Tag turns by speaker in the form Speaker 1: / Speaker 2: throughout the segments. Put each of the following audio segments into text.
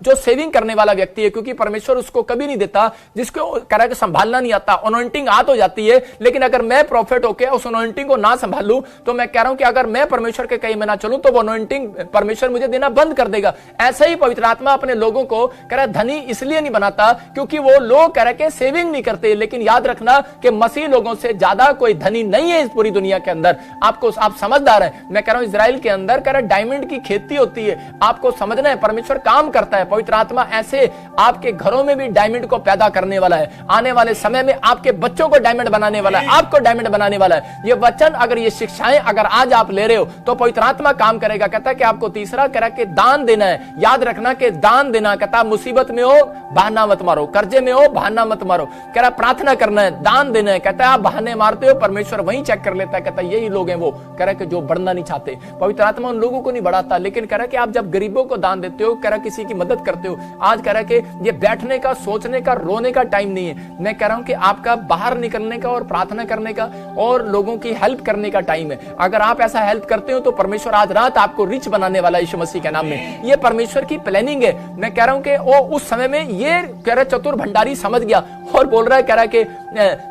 Speaker 1: जो सेविंग करने वाला व्यक्ति है, क्योंकि परमेश्वर उसको कभी नहीं देता जिसको कह रहा है कि संभालना नहीं आता। अनॉइंटिंग आ तो जाती है, लेकिन अगर मैं प्रॉफिट होकर उस अनॉइंटिंग को ना संभालूं तो मैं कह रहा हूं कि अगर मैं परमेश्वर के कहीं में ना चलूं तो वो अनॉइंटिंग परमेश्वर मुझे देना बंद कर देगा। ऐसा ही पवित्र आत्मा अपने लोगों को कह रहा है धनी इसलिए नहीं बनाता क्योंकि वो लोग कह रहे कि सेविंग नहीं करते। लेकिन याद रखना कि मसीह लोगों से ज्यादा कोई धनी नहीं है इस पूरी दुनिया के अंदर। आप समझदार हैं, मैं कह रहा हूं इजराइल के अंदर कह रहा डायमंड की खेती होती है। आपको समझना है परमेश्वर काम करता है। पवित्र आत्मा ऐसे आपके घरों में भी डायमंड को पैदा करने वाला है। आने वाले समय में आपके बच्चों को डायमंड बनाने वाला है, आपको डायमंड बनाने वाला है। ये वचन अगर ये शिक्षाएं अगर आज आप ले रहे हो तो पवित्र आत्मा काम करेगा। कहता है कि आपको तीसरा कह रहा कि दान देना है। याद रखना कि दान देना, कहता मुसीबत में हो बहाना मत मारो, कर्जे में हो बहाना मत मारो। कह रहा प्रार्थना करना है, दान देना है। कहता है आप बहाने मारते हो, परमेश्वर वहीं चेक कर लेता है। कहता है यही लोग हैं वो कह रहा कि जो बढ़ना नहीं चाहते। पवित्र आत्मा उन लोगों को नहीं बढ़ाता, लेकिन कह रहा कि आप जब गरीबों को दान देते हो, कह रहा किसी की मदद करते हो। आज कह रहा कि ये बैठने का, सोचने का, रोने का टाइम नहीं है। मैं कह रहा हूं कि आपका बाहर निकलने का और प्रार्थना करने का और लोगों की हेल्प करने का टाइम है। अगर आप ऐसा हेल्प करते हो तो परमेश्वर आज रात आपको रिच बनाने वाला यीशु मसीह के नाम में। ये परमेश्वर की प्लानिंग है। मैं कह रहा हूं कि वो उस समय में ये कह रहा चतुर भंडारी समझ गया और बोल रहा है, कह रहा कि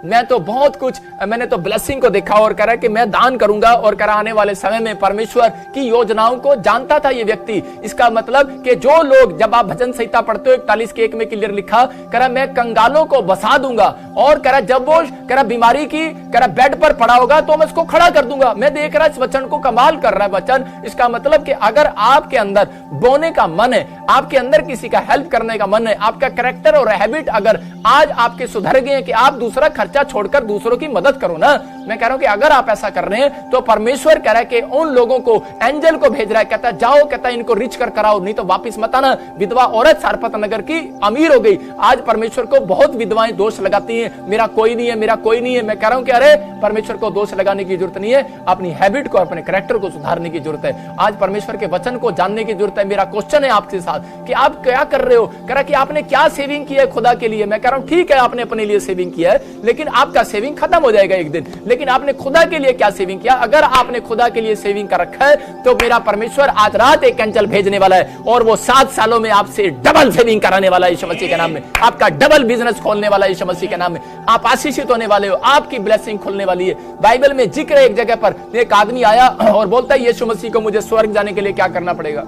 Speaker 1: मैं तो बहुत कुछ, मैंने तो ब्लेसिंग को देखा और कह रहा है कि मैं दान करूंगा। और कह रहा आने वाले समय में परमेश्वर की योजनाओं को जानता था ये व्यक्ति। इसका मतलब कि जो लोग, जब आप भजन संहिता पढ़ते हो 41:1 में क्लियर लिखा, कह रहा मैं कंगालों को बसा दूंगा। और कह रहा जब वो कह रहा बीमारी की कह रहा बेड पर पड़ा होगा तो मैं उसको खड़ा कर दूंगा। मैं देख रहा इस वचन को, कमाल कर रहा है वचन। इसका मतलब कि अगर आपके अंदर बोने का मन है, आपके अंदर किसी का हेल्प करने का मन है, आपका कैरेक्टर और हैबिट अगर आज आपके सुधर गए हैं कि आप दूसरा खर्चा छोड़कर दूसरों की मदद करो ना, मैं कह रहा हूं कि अगर आप ऐसा कर रहे हैं तो परमेश्वर कह रहा है कि उन लोगों को एंजल को भेज रहा है। कहता है जाओ, कहता है इनको रिच कर कराओ, नहीं तो वापिस मत आना। विधवा औरत सारपत नगर की अमीर हो गई। आज परमेश्वर को बहुत विधवाएं दोष लगाती हैं, मेरा कोई नहीं है, मेरा कोई नहीं है। मैं कह रहा हूं कि अरे परमेश्वर को दोष लगाने की जरूरत नहीं है, अपनी हैबिट को, अपने कैरेक्टर को सुधारने की जरूरत है। आज परमेश्वर के वचन को जानने की जरूरत है। मेरा क्वेश्चन है आपके साथ कि आप क्या कर रहे हो। कह रहा कि आपने क्या सेविंग किया है खुदा के लिए। मैं कह रहा हूं ठीक है आपने अपने लिए सेविंग किया है, लेकिन आपका सेविंग खत्म हो जाएगा एक दिन। लेकिन आपने खुदा के लिए क्या सेविंग किया? अगर आपने खुदा के लिए सेविंग कर रखा है तो मेरा परमेश्वर आज रात एक एंजल भेजने वाला है और वो 7 सालों में आपसे डबल सेविंग कराने वाला है यीशु मसीह के नाम में। आपका डबल बिजनेस खोलने वाला है यीशु मसीह के नाम में। आप आशीषित होने वाले हो, आपकी ब्लेसिंग खुलने वाली है। बाइबल में जिक्र है एक जगह पर, एक आदमी आया और बोलता है यीशु मसीह को मुझे स्वर्ग जाने के लिए क्या करना पड़ेगा।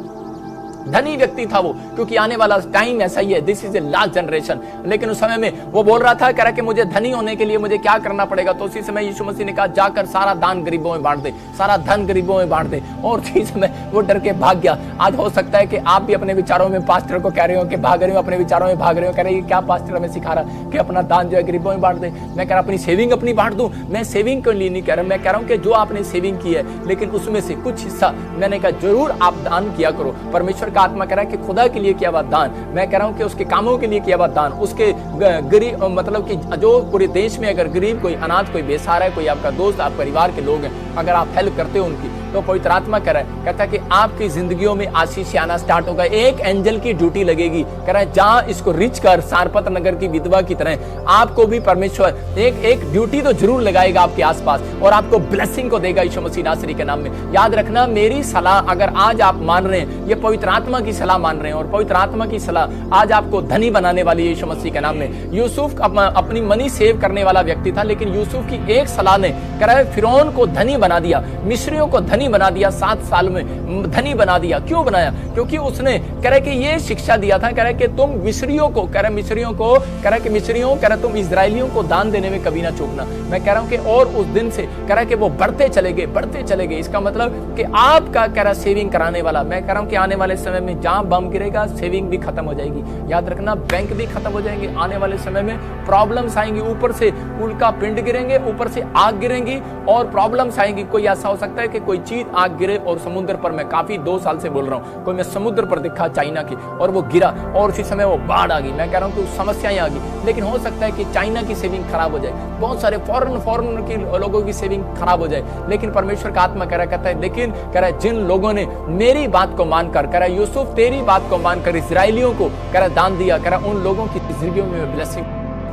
Speaker 1: धनी व्यक्ति था वो, क्योंकि आने वाला टाइम ऐसा ही है, this is a last generation. लेकिन उस समय में वो बोल रहा था, कह रहा कि मुझे धनी होने के लिए मुझे क्या करना पड़ेगा। तो उसी समय यीशु मसीह ने कहा जाकर सारा दान गरीबों में बांट दे, सारा धन गरीबों में बांट दे। और उसी समय वो डर के भाग गया। आज हो सकता है कि आप भी अपने विचारों में पास्टर को कह रहे हो कि भाग रहे हो, अपने विचारों में भाग रहे हो, कह रहे क्या पास्टर हमें सिखा रहा कि अपना दान जो है गरीबों में बांट दे। मैं कह रहा अपनी सेविंग अपनी बांट दूं। मैं सेविंग के लिए नहीं कह रहा, मैं कह रहा हूं कि जो आपने सेविंग की है, लेकिन उसमें से कुछ हिस्सा मैंने कहा जरूर आप दान किया करो। परमेश्वर का आत्मा कह रहा है कि खुदा के लिए किया हुआ दान, मैं कह रहा हूं कि उसके कामों के लिए किया हुआ दान, उसके गरीब मतलब कि जो पूरे देश में अगर गरीब कोई अनाथ कोई बेसहारा है, कोई आपका दोस्त आप परिवार के लोग हैं, अगर आप हेल्प करते हो उनकी, तो पवित्र आत्मा कह रहा है, कहता है कि आपकी जिंदगियों में आशीष आना स्टार्ट होगा। एक एंजल की ड्यूटी लगेगी, कह रहा है जहां इसको रिच कर सारपत नगर की विधवा की तरह आपको भी परमेश्वर एक ड्यूटी तो जरूर लगाएगा आपके आसपास और आपको ब्लेसिंग को देगा यीशु मसीह नासरी के नाम में। याद रखना मेरी सलाह अगर आज आप मान रहे हैं, ये पवित्र आत्मा की सलाह मान रहे हैं और पवित्र आत्मा की सलाह आज आपको धनी बनाने वाली है यीशु मसीह के नाम में। यूसुफ अपनी मनी सेव करने वाला व्यक्ति था, लेकिन यूसुफ की एक सलाह ने कह रहा है फिरौन को धनी बना दिया, मिस्रियों को धनी बना दिया, 7 साल में धनी बना दिया। क्यों बनाया? क्योंकि उसने कह रहा है कि ये शिक्षा दिया था, कह रहा है कि तुम मिस्रियों को कह रहा है कि मिस्रियों कह रहा तुम इजरायलियों को दान देने में कभी ना चूकना। मैं कह रहा हूं कि और उस दिन से कह रहा है कि वो बढ़ते चले गए। इसका मतलब कि आपका कह रहा सेविंग कराने वाला, मैं कह रहा हूं कि आने वाले समय में जहां बम गिरेगा सेविंग भी खत्म हो जाएगी। याद रखना बैंक भी खत्म हो जाएंगे। आने वाले समय में प्रॉब्लम्स आएंगी, ऊपर से उल्का पिंड गिरेंगे, ऊपर से आग गिरेंगी और प्रॉब्लम्स आएंगी। कोई ऐसा हो सकता है कि कोई चीज आग गिरे और समुद्र पर, मैं काफी 2 साल से बोल रहा हूँ, कोई मैं समुद्र पर दिखा चाइना की और वो गिरा और उसी समय वो बाढ़ आ गई। मैं कह रहा हूँ कि समस्याएं आ गई, लेकिन हो सकता है कि चाइना की सेविंग खराब हो जाए, बहुत सारे फॉरेन की लोगों की सेविंग खराब हो जाए। लेकिन परमेश्वर का आत्मा कहता है लेकिन कह रहा है जिन लोगों ने मेरी बात को मानकर, कह रहा है यूसुफ तेरी बात को मानकर इजरायलियों को कह रहा दान दिया, कह रहा उन लोगों की जिंदगियों में ब्लेसिंग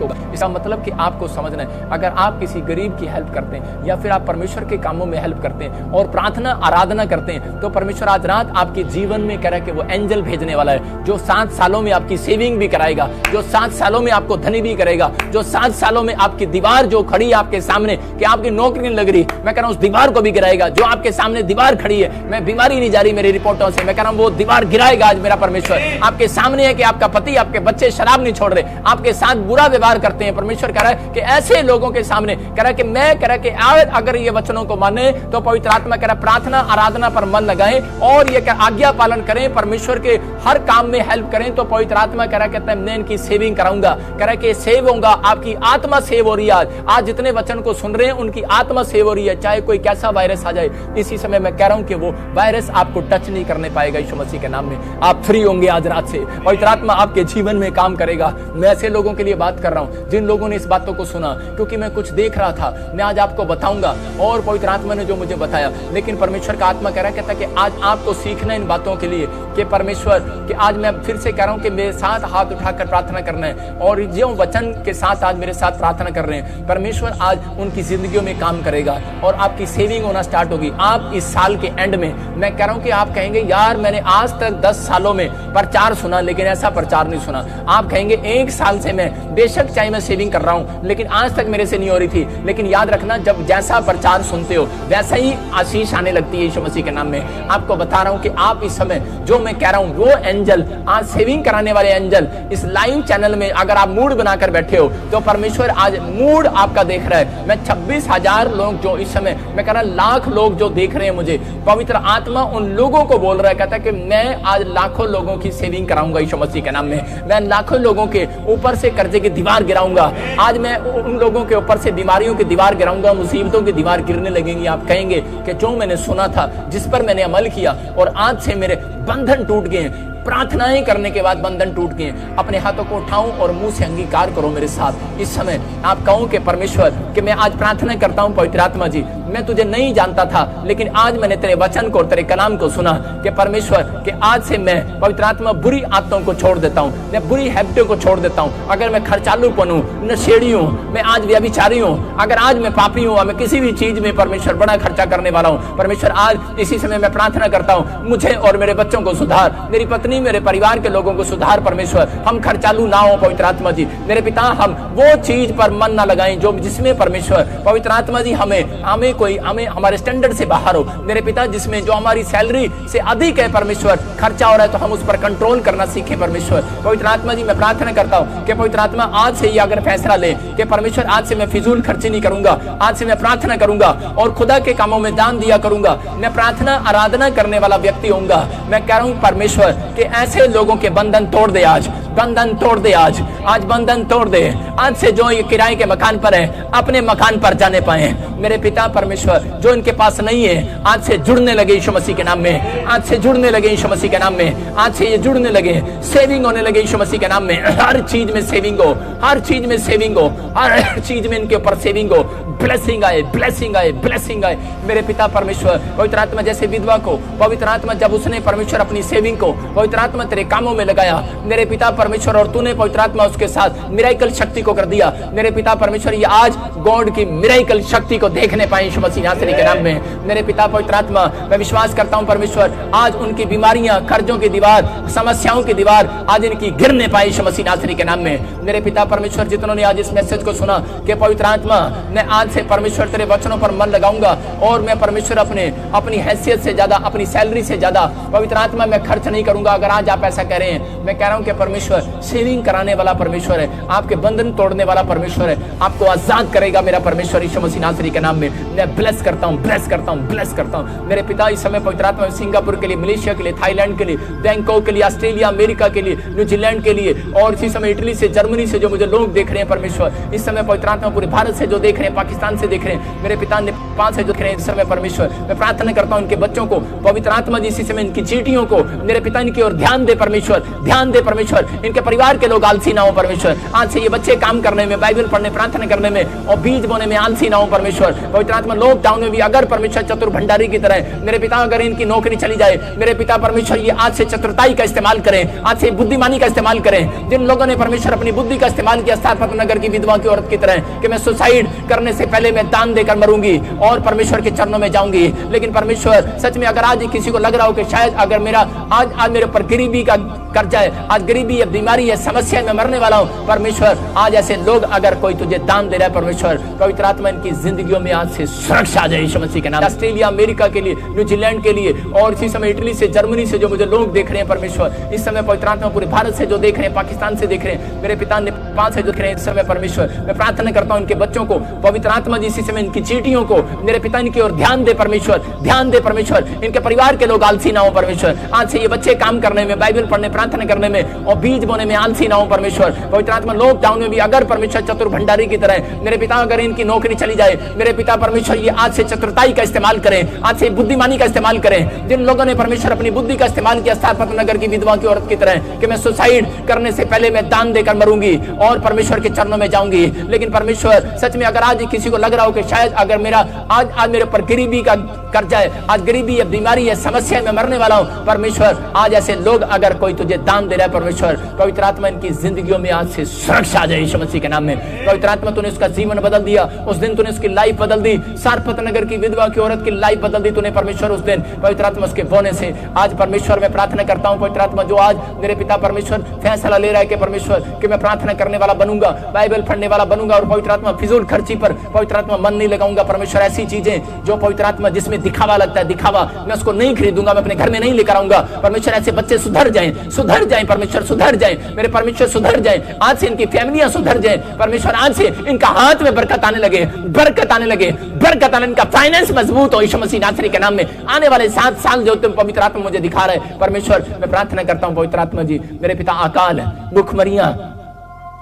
Speaker 1: आपको। इसका मतलब कि आपको समझना है, अगर आप किसी गरीब की हेल्प करते हैं या फिर आप परमेश्वर के कामों में हेल्प करते हैं और प्रार्थना आराधना करते हैं, तो परमेश्वर आज रात आपके जीवन में कह रहा है कि वो एंजल भेजने वाला है, जो 7 सालों में आपकी सेविंग भी कराएगा, जो 7 सालों में आपको धनी भी करेगा, जो 7 सालों में आपकी दीवार जो खड़ी है आपके सामने कि आपकी नौकरी नहीं लग रही, मैं कह रहा हूं उस दीवार को भी गिराएगा। जो आपके सामने दीवार खड़ी है, मैं बीमारी नहीं जा रही मेरी रिपोर्टों से, मैं कह रहा हूं वो दीवार गिराएगा आज मेरा परमेश्वर। आपके सामने है कि आपका पति, आपके बच्चे शराब नहीं छोड़ रहे, आपके साथ बुरा व्यवहार करते हैं, परमेश्वर कह रहा है कि ऐसे लोगों के सामने कह रहा है कि मैं कह रहा है कि अगर ये वचनों को माने तो पवित्र आत्मा कह रहा है प्रार्थना आराधना पर मन लगाएं और ये आज्ञा पालन करें, परमेश्वर के हर काम में हेल्प करें, तो पवित्र आत्मा कह रहा है कहता है मैं इनकी सेविंग कराऊंगा। कह रहा है कि सेव होगा, आपकी आत्मा सेव हो रही है। आज जितने वचन को सुन रहे हैं उनकी आत्मा सेव हो रही है, चाहे कोई कैसा वायरस आ जाए। इसी समय मैं कह रहा हूं कि वो वायरस आपको टच नहीं करने पाएगा यीशु मसीह के नाम में। आप फ्री होंगे आज रात से, पवित्र आत्मा आपके जीवन में काम करेगा। मैं ऐसे लोगों के लिए बात कर रहा हूं जिन लोगों ने इस बातों को सुना, क्योंकि मैं कुछ देख रहा था, मैं आज आपको बताऊंगा और पवित्र आत्मा ने जो मुझे बताया। लेकिन परमेश्वर का आत्मा कह रहा कहता कि आज आपको सीखना इन बातों के लिए कि परमेश्वर कि आज मैं फिर से कह रहा हूं कि मेरे साथ हाथ उठाकर प्रार्थना करना है और जो वचन के साथ आज मेरे साथ प्रार्थना कर रहे हैं, परमेश्वर आज उनकी जिंदगियों में काम करेगा और आपकी सेविंग होना स्टार्ट होगी। आप इस साल के एंड में मैं कह रहा हूं कि आप कहेंगे यार मैंने आज तक 10 सालों में प्रचार सुना लेकिन ऐसा प्रचार नहीं सुना। आप कहेंगे 1 साल से मैं बेशक चाहे मैं सेविंग कर रहा हूं लेकिन आज तक मेरे से नहीं हो रही थी। लेकिन याद रखना, जब जैसा प्रचार सुनते हो वैसा ही आशीष आने लगती है यीशु मसीह के नाम में। आपको बता रहा हूं कि आप इस समय जो मैं कह रहा हूं वो एंजल, आज सेविंग कराने वाले एंजल इस लाइव चैनल में अगर आप मूड बनाकर बैठे हो तो परमेश्वर आज मूड आपका देख रहा है। मैं 26,000 लोग जो इस समय मैं कह रहा लाख लोग जो देख रहे हैं मुझे, पवित्र आत्मा उन लोगों को बोल रहा है, कहता है कि मैं आज लाखों लोगों की सेविंग कराऊंगा यीशु मसीह के नाम में। मैं लाखों लोगों के ऊपर से कर्जे की दीवार गिराऊंगा। आज मैं उन लोगों के ऊपर से बीमारियों की दीवार गिराऊंगा, मुसीबतों की दीवार गिरने लगेंगी। आप कहेंगे कि जो मैंने सुना था, जिस पर मैंने अमल किया और आज से मेरे बंधन टूट गए हैं, प्रार्थनाएं करने के बाद बंधन टूट गए। अपने हाथों को उठाऊं और मुंह से अंगीकार करो मेरे साथ। इस समय आप कहो कि परमेश्वर कि मैं आज प्रार्थना करता हूं पवित्र आत्मा जी, मैं तुझे नहीं जानता था लेकिन आज मैंने तेरे वचन को और तेरे कलाम को सुना कि परमेश्वर कि आज से मैं पवित्र आत्मा बुरी आदतों को छोड़ देता हूं, मैं बुरी हैबिटों को छोड़ देता हूं। अगर मैं खर्चालूपन हूं, नशेड़ी हूं, मैं आज व्यभिचारी हूं, अगर आज मैं पापी हूं, मैं किसी भी चीज में परमेश्वर बड़ा खर्चा करने वाला हूं, परमेश्वर आज इसी समय मैं प्रार्थना करता हूं मुझे और मेरे बच्चों को सुधार, मेरी पत्नी मेरे परिवार के लोगों को सुधार। परमेश्वर हम खर्चालू ना हो पवित्र आत्मा जी, मेरे पिता हम वो चीज पर मन ना लगाएं जो जिसमें परमेश्वर पवित्र आत्मा जी हमें हमारे स्टैंडर्ड से बाहर हो। मेरे पिता जिसमें जो हमारी सैलरी से अधिक है परमेश्वर खर्चा हो रहा है तो हम उस पर कंट्रोल करना सीखे परमेश्वर। पवित्र आत्मा जी मैं प्रार्थना करता हूं कि पवित्र आत्मा आज से ही अगर फैसला ले कि परमेश्वर आज से मैं फिजूल खर्ची नहीं करूंगा, आज से मैं प्रार्थना करूंगा और खुदा के कामों में दान दिया करूंगा, मैं प्रार्थना आराधना करने वाला व्यक्ति होऊंगा। मैं कह रहा हूं परमेश्वर कि ऐसे लोगों के बंधन तोड़ दे, आज बंधन तोड़ दे, आज बंधन तोड़ दे। आज से जो ये किराए के मकान पर है अपने मकान पर जाने पाए मेरे पिता परमेश्वर, जो इनके पास नहीं है आज से जुड़ने लगे यीशु मसीह के नाम में, आज से जुड़ने लगे यीशु मसीह के नाम में, आज से ये जुड़ने लगे, सेविंग होने लगे यीशु मसीह के नाम में। हर चीज में सेविंग हो, हर चीज में सेविंग हो, हर चीज में इनके ऊपर सेविंग हो, ब्लेसिंग आए, ब्लेसिंग आए, ब्लेसिंग आए। मेरे पिता परमेश्वर पवित्र आत्मा जैसे विधवा को पवित्र आत्मा जब उसने परमेश्वर अपनी सेविंग को पवित्र आत्मा तेरे कामों में लगाया मेरे पिता परमेश्वर और तूने पवित्र आत्मा उसके साथ मिराकल शक्ति को कर दिया मेरे पिता परमेश्वर, ये आज गॉड की मिराकल शक्ति को देखने पाए यीशु मसीह नासरी के नाम में। मेरे पिता पवित्र आत्मा मैं विश्वास करता हूं परमेश्वर आज उनकी बीमारियां, कर्जों की दीवार, समस्याओं की दीवार आज इनकी गिरने पाए यीशु मसीह नासरी के नाम में। मेरे पिता परमेश्वर जितनों ने आज इस मैसेज को सुना कि पवित्र आत्मा मैं आज से परमेश्वर तेरे वचनों पर मन लगाऊंगा और मैं परमेश्वर अपनी हैसियत से ज्यादा, अपनी सैलरी से ज्यादा पवित्र आत्मा मैं खर्च नहीं करूंगा। अगर आज आप ऐसा कह रहे हैं, मैं कह रहा हूं कि परमेश्वर सेविंग कराने वाला परमेश्वर है, आपके बंधन तोड़ने वाला परमेश्वर है, आपको आजाद करेगा मेरा परमेश्वर यीशु मसीह नासरी के नाम में। मैं ब्लेस करता हूं, ब्लेस करता हूं, ब्लेस करता हूं। मेरे पिता इस समय पवित्र आत्मा सिंगापुर के लिए, मलेशिया के लिए, थाईलैंड के लिए, बैंकॉक के लिए, ऑस्ट्रेलिया, अमेरिका के लिए, न्यूजीलैंड के लिए और इसी समय इटली से, जर्मनी से जो मुझे लोग देख रहे हैं परमेश्वर, इस समय पवित्र आत्मा पूरे भारत से जो देख रहे हैं, पाकिस्तान पाकिस्तान से देख रहे हैं, मेरे पिता नेपाल से देख रहे हैं इस समय परमेश्वर, मैं प्रार्थना करता हूं इनके बच्चों को, पवित्र आत्मा जी इसी समय इनकी चीटियों को मेरे पिता इनकी ओर ध्यान दे परमेश्वर, ध्यान दे परमेश्वर। इनके परिवार के लोग आलसी ना हो परमेश्वर, आज से ये बच्चे काम करने में, बाइबल पढ़ने, प्रार्थना करने में और बीज बोने में आलसी ना हो परमेश्वर। पवित्र आत्मा लॉकडाउन में भी अगर परमेश्वर चतुर भंडारी की तरह मेरे पिता अगर इनकी नौकरी चली जाए, मेरे पिता परमेश्वर ये आज से चतुरताई का इस्तेमाल करें, आज से बुद्धिमानी का इस्तेमाल करें। जिन लोगों ने परमेश्वर अपनी बुद्धि का इस्तेमाल किया स्थापना नगर की विधवा की औरत की तरह कि मैं सुसाइड करने से पहले मैं दान देकर मरूंगी और परमेश्वर के चरणों में जाऊंगी, लेकिन परमेश्वर सच में अगर आज किसी को लग रहा हो कि शायद अगर मेरा आज मेरे ऊपर गरीबी का कर्जा है, आज गरीबी है, बीमारी है, समस्या में मरने वाला हूं परमेश्वर, आज ऐसे लोग अगर कोई तुझे दान दे रहा है परमेश्वर, पवित्र आत्मा इनकी जिंदगियों में आज से सुरक्षा आ जाए यीशु मसीह के नाम। ऑस्ट्रेलिया, अमेरिका के लिए, न्यूजीलैंड के लिए और इसी समय इटली से, जर्मनी से जो मुझे लोग देख रहे हैं परमेश्वर, इस समय पवित्र आत्मा पूरे भारत से जो देख रहे हैं, पाकिस्तान से देख रहे हैं, मेरे पिता नेपाल से देख रहे हैं इस समय परमेश्वर, मैं प्रार्थना करता हूं इनके बच्चों को, पवित्र आत्मा जी इसी समय इनकी चीटियों को मेरे पिता इनकी ओर ध्यान दे परमेश्वर, ध्यान दे परमेश्वर। इनके परिवार के लोग आलसी ना हो परमेश्वर, आज से ये बच्चे काम करने में, बाइबल पढ़ने, प्रार्थना करने में और बीज बोने में आलसी ना हो परमेश्वर। पवित्र आत्मा लॉकडाउन में भी अगर परमेश्वर चतुर भंडारी की तरह मेरे पिता अगर इनकी नौकरी चली जाए, मेरे पिता परमेश्वर ये आज से चतुरताई का इस्तेमाल करें, आज से बुद्धिमानी का इस्तेमाल करें। जिन लोगों ने परमेश्वर अपनी बुद्धि का इस्तेमाल किया स्थापना नगर की विधवा की औरत की तरह कि मैं सुसाइड करने से पहले मैं दान देकर मरूंगी और परमेश्वर के चरणों में जाऊंगी, लेकिन परमेश्वर सच में अगर आज किसी को लग रहा हो कि शायद अगर मेरा आज मेरे ऊपर गरीबी का कर्जा है, आज गरीबी है, बीमारी है, समस्या में मरने वाला हूं परमेश्वर, आज ऐसे लोग अगर कोई तुझे दान दे रहा है परमेश्वर, पवित्र आत्मा इनकी जिंदगियों में आज से सुरक्षा आ जाए यीशु मसीह के नाम में। पवित्र आत्मा तूने उसका जीवन बदल दिया, उस दिन तूने उसकी लाइफ बदल दी, सारपत नगर की विधवा की औरत की लाइफ बदल दी तूने परमेश्वर उस दिन, पवित्र आत्मा उसके बोने से। आज परमेश्वर मैं प्रार्थना करता हूं पवित्र आत्मा जो आज मेरे पिता परमेश्वर फैसला ले रहा है कि परमेश्वर कि मैं प्रार्थना करने वाला बनूंगा, बाइबल पढ़ने वाला बनूंगा और पवित्र आत्मा फिजूल खर्ची पर पवित्र आत्मा मन नहीं लगाऊंगा परमेश्वर। ऐसी चीजें जो पवित्र आत्मा जिसमें दिखावा लगता है, दिखावा मैं उसको नहीं खरीदूंगा, मैं अपने घर में नहीं लेकर आऊंगा परमेश्वर। ऐसे बच्चे सुधर जाएं परमेश्वर, सुधर जाएं मेरे परमेश्वर, सुधर जाएं। आज से इनकी फैमिलियां सुधर जाएं परमेश्वर, आज से इनका हाथ में बरकत आने लगे, बरकत आने लगे, बरकत आने, इनका फाइनेंस मजबूत हो यीशु मसीह नासरी के नाम में। आने वाले 7 साल जो तुम पवित्र आत्मा मुझे दिखा रहे हैं परमेश्वर, मैं प्रार्थना करता हूं पवित्र आत्मा जी मेरे पिता अकाल, भूखमरियां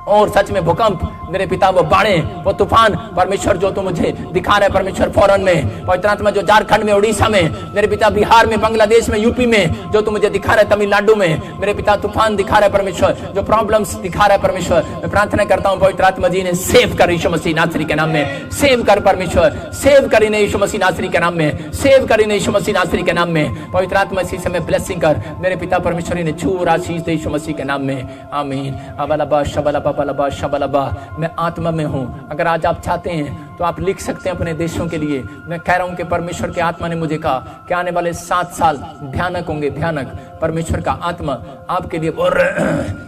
Speaker 1: और सच में भूकंप, मेरे पिता वो बाढ़े, वो तूफान परमेश्वर जो तुम मुझे दिखा रहे परमेश्वर फौरन में, पवित्र आत्मा जो झारखंड में, उड़ीसा में, मेरे पिता बिहार में, बांग्लादेश में, यूपी में जो तुम मुझे दिखा रहे, तमिलनाडु में मेरे पिता तूफान दिखा रहे परमेश्वर, जो प्रॉब्लम्स दिखा रहे परमेश्वर, मैं प्रार्थना करता हूं पवित्र आत्मा जी ने सेव कर यीशु मसीह नासरी के नाम में, सेव कर परमेश्वर, सेव कर इन्हें यीशु मसीह नासरी के नाम में, सेव कर इन्हें यीशु मसीह नासरी के नाम में। पवित्र आत्मा इसी समय ब्लेसिंग कर मेरे पिता परमेश्वर ने छूर आशीष दे यीशु मसीह के नाम में, आमीन। अबलबा शबलबा बलबा शबलबा, मैं आत्मा में हूं। अगर आज आप चाहते हैं तो आप लिख सकते हैं अपने देशों के लिए। मैं कह रहा हूं कि परमेश्वर के आत्मा ने मुझे कहा कि आने वाले 7 साल भयानक होंगे, भयानक। परमेश्वर का आत्मा आपके लिए और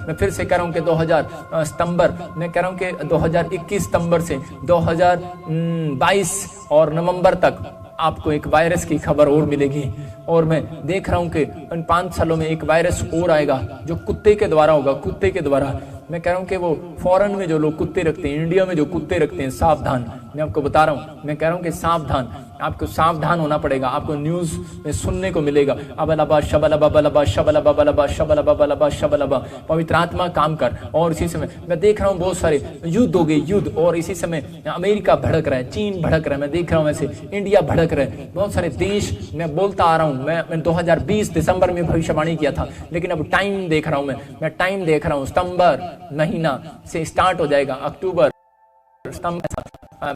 Speaker 1: मैं फिर से कह रहा हूं कि 2000 सितंबर, मैं कह रहा हूं कि 2021 सितंबर से 2022 और नवंबर तक आपको एक वायरस की खबर और मिलेगी। और मैं देख रहा हूं कि इन 5 सालों में एक वायरस और आएगा जो कुत्ते के द्वारा होगा, कुत्ते के द्वारा। मैं कह रहा हूं कि वो फॉरेन में जो लोग कुत्ते रखते हैं, इंडिया में जो कुत्ते रखते हैं, सावधान। मैं आपको बता रहा हूं, मैं कह रहा हूं कि सावधान, आपको सावधान होना पड़ेगा। आपको न्यूज में सुनने को मिलेगा अबलबा शबलबा बलबा शबलबा बलबा शबलबा बलबा शबलबा। पवित्र आत्मा काम कर। और इसी समय मैं देख रहा हूं बहुत सारे युद्ध हो गए, युद्ध। और इसी समय अमेरिका भड़क रहा है, चीन भड़क रहा है, मैं देख रहा हूं ऐसे इंडिया भड़क रहा है, बहुत सारे देश। मैं बोलता आ रहा हूं, मैं 2020 दिसंबर में भविष्यवाणी किया था, लेकिन अब टाइम देख रहा हूं, मैं टाइम देख रहा हूं, सितंबर महीना से स्टार्ट हो जाएगा, अक्टूबर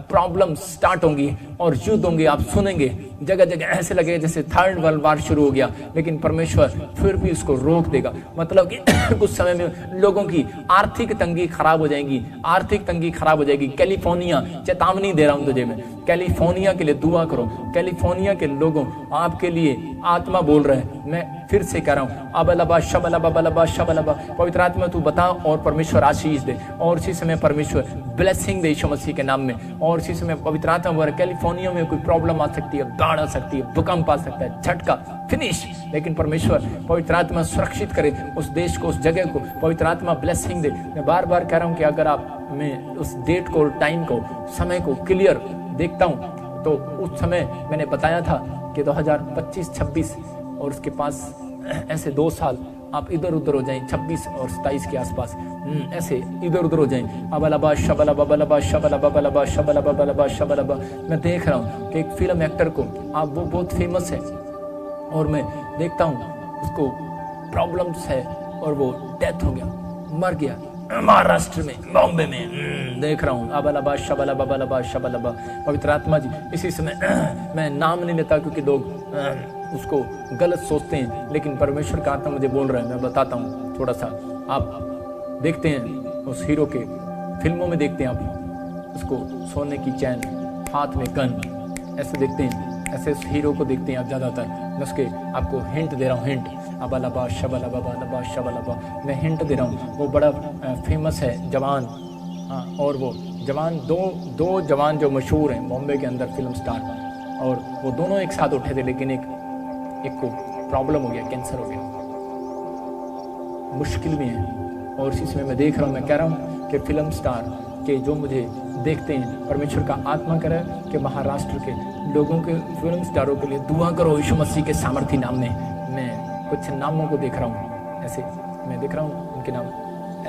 Speaker 1: प्रॉब्लम स्टार्ट होंगी और युद्ध होंगे। आप सुनेंगे जगह जगह ऐसे लगेगा जैसे 3rd वर्ल्ड वार शुरू हो गया, लेकिन परमेश्वर फिर भी उसको रोक देगा। मतलब कि कुछ समय में लोगों की आर्थिक तंगी खराब हो जाएगी, आर्थिक तंगी खराब हो जाएगी। कैलिफोर्निया, चेतावनी दे रहा हूं तुझे मैं, कैलिफोर्निया के लिए दुआ करो। कैलिफोर्निया के लोगों आपके लिए आत्मा बोल रहे हैं। मैं फिर से कह रहा हूं अबलबा शबलबा बलबा शबलबा। पवित्र आत्मा तू बता और परमेश्वर आशीष दे। और इसी समय परमेश्वर ब्लेसिंग दे यीशु मसीह के नाम में। और इसी समय पवित्र आत्मा बोल रहा है कैलिफोर्निया में कोई प्रॉब्लम आ सकती है, बाढ़ आ सकती है, भूकंप आ सकता है, झटका, फिनिश। लेकिन परमेश्वर पवित्र आत्मा सुरक्षित करे उस देश को, उस जगह को। पवित्र आत्मा ब्लेसिंग दे। मैं बार बार कह रहा हूं कि अगर आप मैं उस डेट को, टाइम को, समय को क्लियर देखता हूं तो उस समय मैंने बताया था कि 2025-26 और उसके पास ऐसे 2 साल आप इधर उधर हो जाएं 26 और 27 के आसपास, ऐसे इधर उधर हो जाएं। अबलबा शबलबा बलबा शबलबा बलबा शबलबा बलबा शबलबा। मैं देख रहा हूँ कि एक फिल्म एक्टर को, आप वो बहुत फेमस है और मैं देखता हूँ उसको प्रॉब्लम्स है और वो डेथ हो गया, मर गया महाराष्ट्र में, बॉम्बे में। देख रहा हूँ अबलबा शबलबा बलबा शबलबा। पवित्र आत्मा जी इसी समय मैं नाम नहीं लेता क्योंकि लोग उसको गलत सोचते हैं, लेकिन परमेश्वर का आत्मा मुझे बोल रहा है, मैं बताता हूँ थोड़ा सा। आप देखते हैं उस हीरो के फिल्मों में, देखते हैं आप उसको सोने की चैन, हाथ में गन, ऐसे देखते हैं, ऐसे उस हीरो को देखते हैं आप ज़्यादातर। मैं उसके आपको हिंट दे रहा हूँ, हिंट अबलबा शबलबा बलबा शबलबा। मैं हिंट दे रहा हूँ, वो बड़ा फेमस है जवान। हाँ, और वो जवान दो जवान जो मशहूर हैं बॉम्बे के अंदर, फिल्म स्टार, और वो दोनों एक साथ उठे थे, लेकिन एक को प्रॉब्लम हो गया, कैंसर हो गया, मुश्किल में है। और इसी समय मैं देख रहा हूँ, मैं कह रहा हूँ कि फिल्म स्टार के जो मुझे देखते हैं, परमेश्वर का आत्मा करे कि महाराष्ट्र के लोगों के, फिल्म स्टारों के लिए दुआ करो यीशु मसीह के सामर्थी नाम में। मैं कुछ नामों को देख रहा हूँ, ऐसे मैं देख रहा हूँ उनके नाम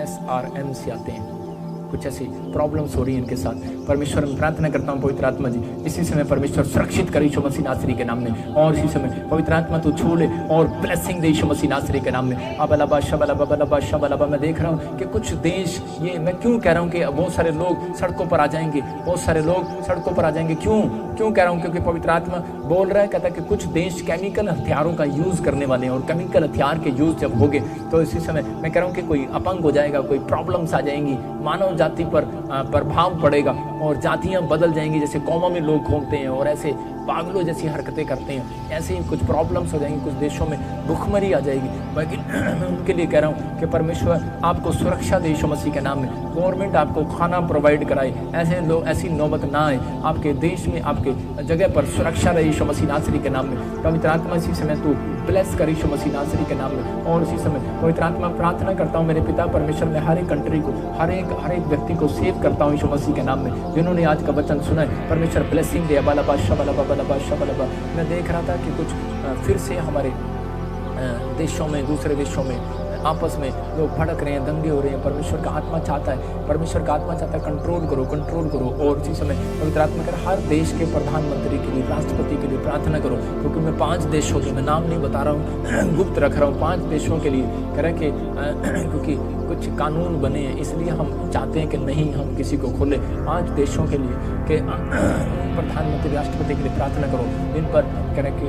Speaker 1: SRM से आते हैं, कुछ ऐसी प्रॉब्लम्स हो रही हैं इनके साथ। परमेश्वर में प्रार्थना करता हूँ पवित्र आत्मा जी इसी समय परमेश्वर सुरक्षित करे यीशु मसीह नासरी के नाम में। और इसी समय पवित्र आत्मा तू छू ले और ब्लेसिंग दे यीशु मसीह नासरी के नाम में। अबलबा शबलबा बलबा शबलबा। मैं देख रहा हूँ कि कुछ देश, ये मैं क्यों कह रहा हूँ कि बहुत सारे लोग सड़कों पर आ जाएंगे, बहुत सारे लोग सड़कों पर आ जाएंगे। क्यों कह रहा हूँ? क्योंकि पवित्र आत्मा बोल रहा है, कहता है कि कुछ देश केमिकल हथियारों का यूज करने वाले हैं, और केमिकल हथियार के यूज जब होंगे तो इसी समय मैं कह रहा हूँ कि कोई अपंग हो जाएगा, कोई प्रॉब्लम्स आ जाएंगी, मानव जाति पर प्रभाव पड़ेगा और जातियां बदल जाएंगी, जैसे कौमों में लोग घूमते हैं और ऐसे पागलों जैसी हरकतें करते हैं, ऐसे ही कुछ प्रॉब्लम्स हो जाएंगी, कुछ देशों में भुखमरी आ जाएगी। लेकिन मैं उनके लिए कह रहा हूँ कि परमेश्वर आपको सुरक्षा दे यीशु मसीह के नाम में। गवर्नमेंट आपको खाना प्रोवाइड कराए, ऐसे लोग, ऐसी नौबत ना आए आपके देश में, आपके जगह पर सुरक्षा रहे यीशु मसीह नासरी के नाम में। पवित्र आत्मा इसी समय तू ब्लेस कर यीशु मसीह नासरी के नाम में। और इसी समय पवित्र आत्मा प्रार्थना करता हूँ मेरे पिता परमेश्वर में, हर एक कंट्री को, हर एक व्यक्ति को सेव करता हूँ यीशु मसीह के नाम में, जिन्होंने आज का वचन सुना है। परमेश्वर ब्लेसिंग दे। अबलबा शबलबा बलबा शबलबा। मैं देख रहा था कि कुछ फिर से हमारे देशों में, दूसरे देशों में आपस में लोग भड़क रहे हैं, दंगे हो रहे हैं। परमेश्वर का आत्मा चाहता है, परमेश्वर का आत्मा चाहता है कंट्रोल करो, कंट्रोल करो। और इसी समय पवित्र आत्मा कर हर देश के प्रधानमंत्री के लिए, राष्ट्रपति के लिए प्रार्थना करो, क्योंकि मैं 5 देशों के, मैं नाम नहीं बता रहा हूँ, गुप्त रख रहा हूँ, 5 देशों के लिए कह रहे कि क्योंकि कुछ कानून बने हैं, इसलिए हम चाहते हैं कि नहीं हम किसी को खोले। 5 देशों के लिए कि प्रधानमंत्री, राष्ट्रपति के लिए प्रार्थना करो, इन पर कह रहे कि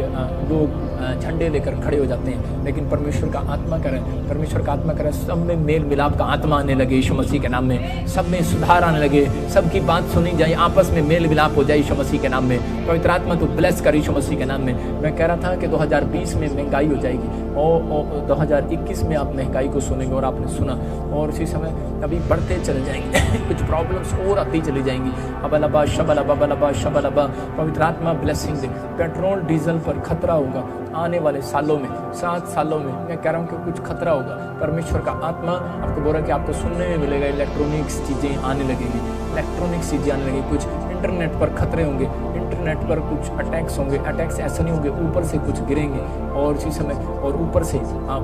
Speaker 1: लोग झंडे लेकर खड़े हो जाते हैं, लेकिन परमेश्वर का आत्मा करे, परमेश्वर का आत्मा करे सब में मेल मिलाप का आत्मा आने लगे यीशु मसीह के नाम में, सब में सुधार आने लगे, सबकी बात सुनी जाए, आपस में मेल मिलाप हो जाए यीशु मसीह के नाम में। पवित्र आत्मा तो ब्लेस कर यीशु मसीह के नाम में। मैं कह रहा था कि 2020 में महंगाई हो जाएगी और 2021 में आप महंगाई को सुनेंगे, और आपने सुना, और उसी समय अभी बढ़ते चले जाएंगे कुछ प्रॉब्लम्स और आती चली जाएंगी। अबलबा शबलबा बलबा शबलबा। पवित्र आत्मा ब्लेसिंग दे। पेट्रोल डीजल पर खतरा होगा आने वाले सालों में, 7 सालों में मैं कह रहा हूँ कि कुछ खतरा होगा। परमेश्वर का आत्मा आपको बोल रहा है कि आपको सुनने में मिलेगा, इलेक्ट्रॉनिक्स चीज़ें आने लगेंगी, इलेक्ट्रॉनिक्स चीज़ें आने लगेंगी, कुछ इंटरनेट पर खतरे होंगे, इंटरनेट पर कुछ अटैक्स होंगे। अटैक्स ऐसे नहीं होंगे, ऊपर से कुछ गिरेंगे, और इसी समय और ऊपर से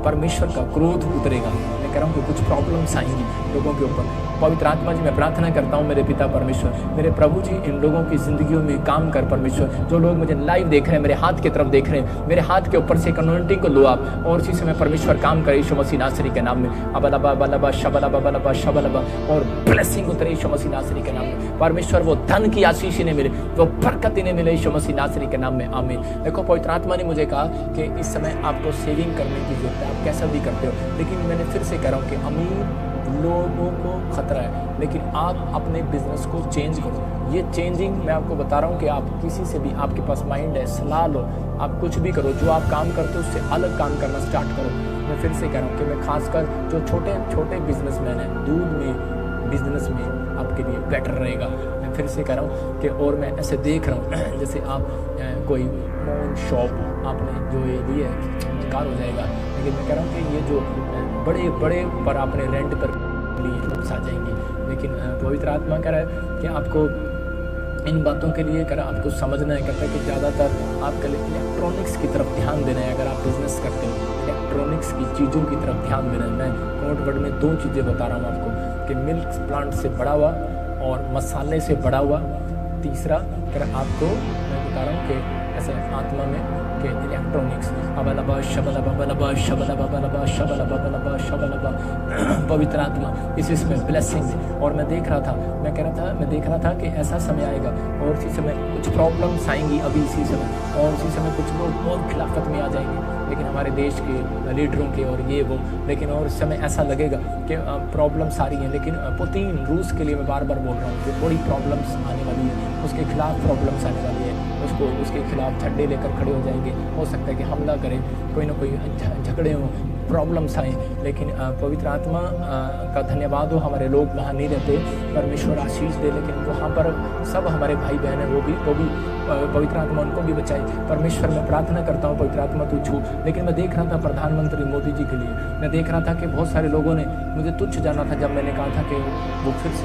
Speaker 1: परमेश्वर का क्रोध उतरेगा। मैं कह रहा हूँ कि कुछ प्रॉब्लम्स आएंगी लोगों के ऊपर। पवित्र आत्मा जी मैं प्रार्थना करता हूँ मेरे पिता परमेश्वर, मेरे प्रभु जी, इन लोगों की जिंदगियों में काम कर परमेश्वर। जो लोग मुझे लाइव देख रहे हैं, मेरे हाथ की तरफ देख रहे हैं, मेरे हाथ के ऊपर से एक अनॉइंटिंग को लो आप, और इसी समय परमेश्वर काम करे यीशु मसीह नासरी के नाम में। अबलबा बलबा शबलबा बलबा शबलबा। और ब्लेसिंग उतरे यीशु मसीह नासरी के नाम में। परमेश्वर वो धन की आशीष इन्हें मिले, वो बरकत इन्हें मिले यीशु मसीह नासरी के नाम में, आमीन। देखो पवित्र आत्मा ने मुझे कहा कि इस समय आपको सेविंग करने की जरूरत है, आप कैसा भी करते हो, लेकिन मैंने फिर से कह रहा हूँ कि अमीर लोगों को खतरा है, लेकिन आप अपने बिजनेस को चेंज करो। ये चेंजिंग मैं आपको बता रहा हूँ कि आप किसी से भी, आपके पास माइंड है, सलाह लो, आप कुछ भी करो, जो आप काम करते हो उससे अलग काम करना स्टार्ट करो। मैं फिर से कह रहा हूँ कि मैं खासकर जो छोटे छोटे बिजनेसमैन हैं, दूध में बिजनेस में आपके लिए बेटर रहेगा। मैं फिर से कह रहा हूँ कि, और मैं ऐसे देख रहा हूँ जैसे आप कोई मॉल शॉप आपने जो ये लिए बेकार हो जाएगा, लेकिन मैं कह रहा हूँ कि ये जो बड़े बड़े पर आपने रेंट पर लिए आ जाएंगे, लेकिन पवित्र आत्मा कह रहा है कि आपको इन बातों के लिए अगर आपको समझना है, कहता है कि ज़्यादातर आपके लिए इलेक्ट्रॉनिक्स की तरफ ध्यान देना है। अगर आप बिजनेस करते हो, इलेक्ट्रॉनिक्स की चीज़ों की तरफ ध्यान देना है। मैं कोड वर्ड में 2 चीज़ें बता रहा हूँ आपको कि मिल्क प्लांट से बड़ा हुआ और मसाले से बड़ा हुआ। तीसरा अगर आपको मैं बता रहा हूँ कि ऐसे आत्मा में कि इलेक्ट्रॉनिक्स अबलबा शबलबा बलबा शबलबा बलबा शबलबा बलबा शबलबा पवित्र आत्मा इसमें ब्लेसिंग। और मैं देख रहा था कि ऐसा समय आएगा और इसी समय कुछ प्रॉब्लम्स आएंगी अभी इसी समय, और इसी समय कुछ लोग और खिलाफत में आ जाएंगे, लेकिन हमारे देश के लीडरों के और ये वो, लेकिन और इस समय ऐसा लगेगा कि प्रॉब्लम्स आ रही हैं। लेकिन पुतिन रूस के लिए मैं बार बार बोल रहा हूँ कि बड़ी प्रॉब्लम्स आने वाली है, उसके खिलाफ प्रॉब्लम्स आने वाली है, उसके खिलाफ झंडे लेकर खड़े हो जाएंगे। हो सकता है कि हमला करें, कोई ना कोई झगड़े हों, प्रॉब्लम्स आए, लेकिन पवित्र आत्मा का धन्यवाद हो हमारे लोग वहाँ नहीं रहते, परमेश्वर आशीष दे, लेकिन वहाँ पर सब हमारे भाई बहन हैं, वो भी पवित्र आत्मा उनको भी बचाए। परमेश्वर मैं प्रार्थना करता हूँ पवित्र आत्मा तू छू। लेकिन मैं देख रहा था प्रधानमंत्री मोदी जी के लिए, मैं देख रहा था कि बहुत सारे लोगों ने मुझे तुच्छ जाना था जब मैंने कहा था कि वो फिर से